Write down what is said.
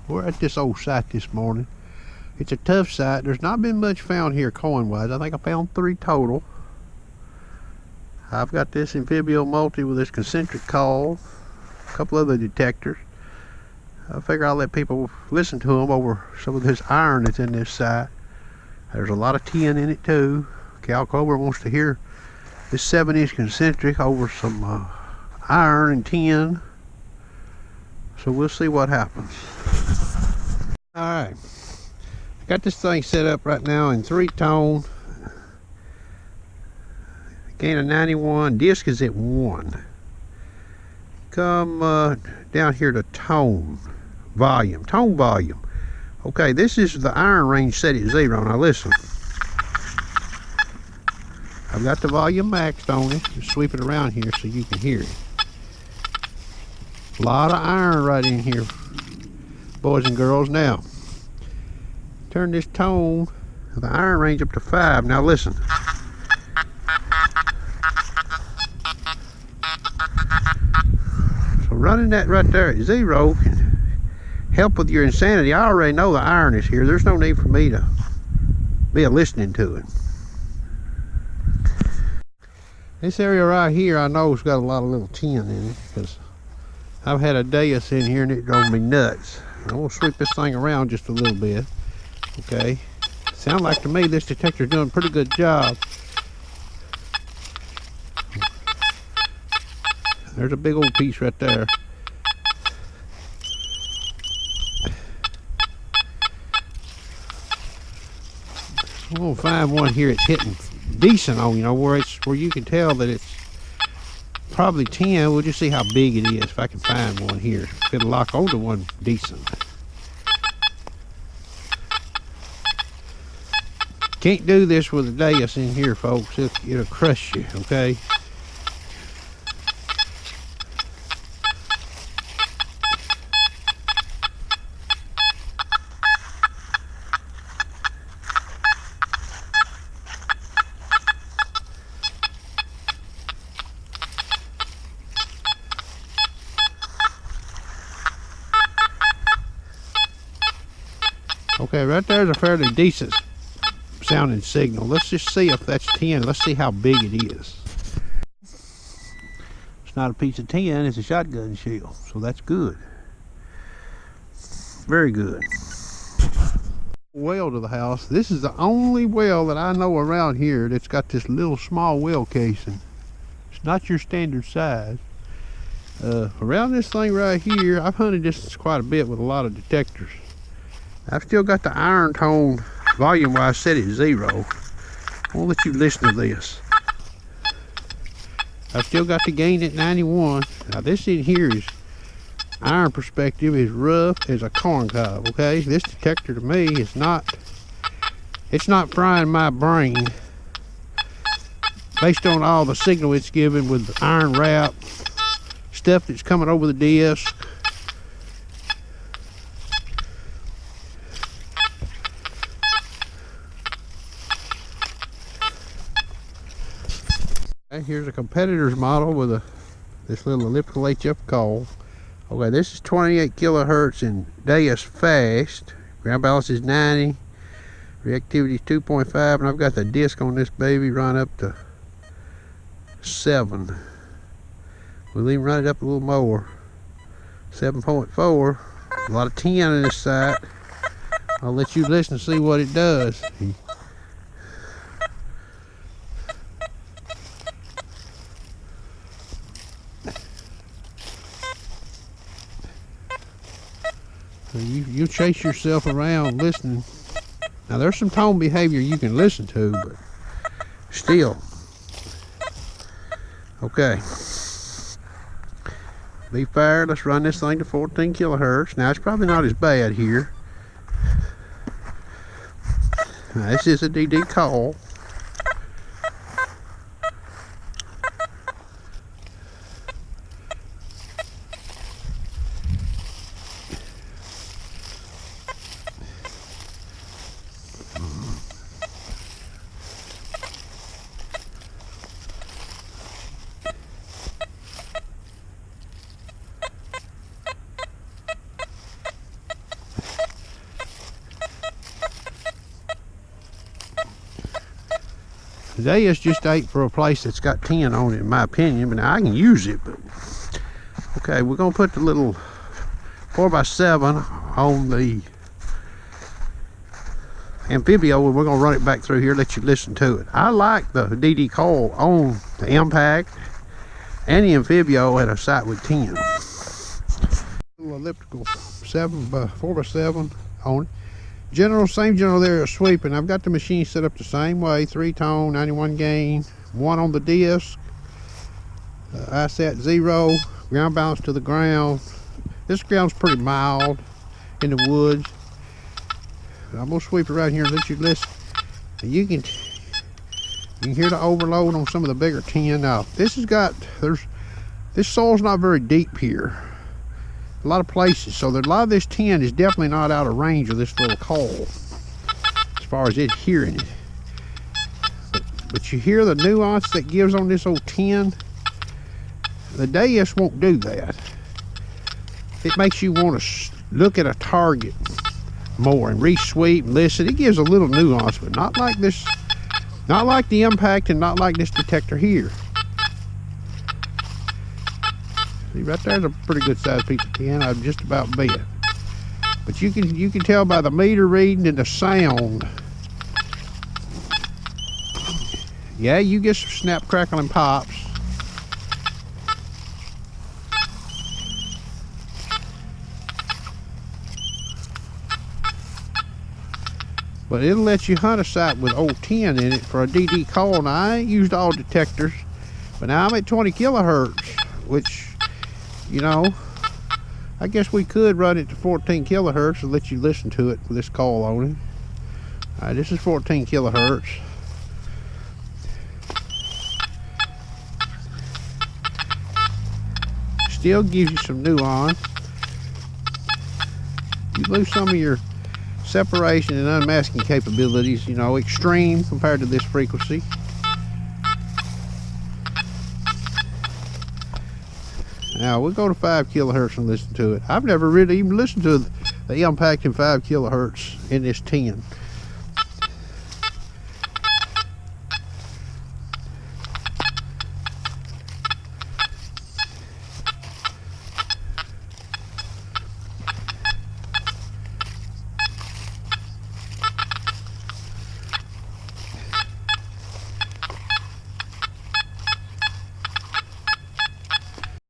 We're at this old site this morning. It's a tough site. There's not been much found here coin-wise. I think I found 3 total. I've got this anfibio multi with this concentric coil, a couple other detectors. I figure I'll let people listen to them over some of this iron that's in this site. There's a lot of tin in it too. Cal Cobra wants to hear this 7-inch concentric over some iron and tin. So we'll see what happens. Alright, I got this thing set up right now in 3-tone. Gain of 91, disc is at 1. Come down here to tone volume. Okay, this is the iron range set at 0. Now listen, I've got the volume maxed on it. Just sweep it around here so you can hear it. A lot of iron right in here, boys and girls. Now turn this tone, the iron range, up to 5. Now listen, so running that right there at 0 can help with your insanity. I already know the iron is here. There's no need for me to be listening to it. This area right here I know has got a lot of little tin in it, because I've had a dais in here and it drove me nuts. I'm going to sweep this thing around just a little bit. Okay, sound like to me this detector's doing a pretty good job. There's a big old piece right there. I'm going to find one here it's hitting decent on, where you can tell that it's probably 10. We'll just see how big it is if I can find one here. If it'll lock onto one decent. Can't do this with a dais in here, folks. It'll crush you, okay? Okay, right there's a fairly decent sounding signal. Let's just see if that's 10. Let's see how big it is. It's not a piece of tin, it's a shotgun shell, so that's good. Very good. Well to the house. This is the only well that I know around here that's got this little small well casing. It's not your standard size. Around this thing right here, I've hunted this quite a bit with a lot of detectors. I've still got the iron tone volume wise set at 0. I'll let you listen to this. I've still got the gain at 91. Now this in here is iron perspective, is rough as a corn cob. Okay, this detector to me is it's not frying my brain based on all the signal it's giving with the iron wrap stuff that's coming over the disc. Here's a competitor's model with this little elliptical HF coil. Okay, this is 28 kilohertz in dais fast. Ground balance is 90. Reactivity is 2.5, and I've got the disc on this baby run up to 7. We'll even run it up a little more. 7.4. A lot of tin in this site. I'll let you listen to see what it does. So you chase yourself around listening. Now there's some tone behavior you can listen to, but still. Okay. Be fair, let's run this thing to 14 kilohertz. Now it's probably not as bad here. Now this is a DD coil. Today is just 8 for a place that's got 10 on it, in my opinion, but now I can use it. But okay, we're gonna put the little 4x7 on the anfibio, and we're gonna run it back through here, let you listen to it. I like the DD coil on the impact and the anfibio at a site with 10. Little elliptical 4x7 on it. Same general there is sweeping. I've got the machine set up the same way, 3-tone, 91 gain, 1 on the disc, I set 0, ground balance to the ground. This ground's pretty mild in the woods. I'm gonna sweep around here and let you listen. And you can hear the overload on some of the bigger 10. Now this soil's not very deep here, a lot of places, so a lot of this 10 is definitely not out of range of this little coil as far as it hearing it. But you hear the nuance that gives on this old 10. The DS won't do that. It makes you want to look at a target more and re-sweep and listen. It gives a little nuance, but not like this, not like the impact, and not like this detector here. See, right there's a pretty good sized piece of tin. I've just about bet. But you can tell by the meter reading and the sound. Yeah, you get some snap, crackle, and pops. But it'll let you hunt a site with old 10 in it for a DD coil. Now, I ain't used all detectors, but now I'm at 20 kilohertz, which, you know, I guess we could run it to 14 kilohertz and let you listen to it with this coil on it. All right, this is 14 kilohertz. Still gives you some nuance. You lose some of your separation and unmasking capabilities, you know, extreme compared to this frequency. Now we'll go to 5 kilohertz and listen to it. I've never really even listened to the impact in 5 kilohertz in this 10.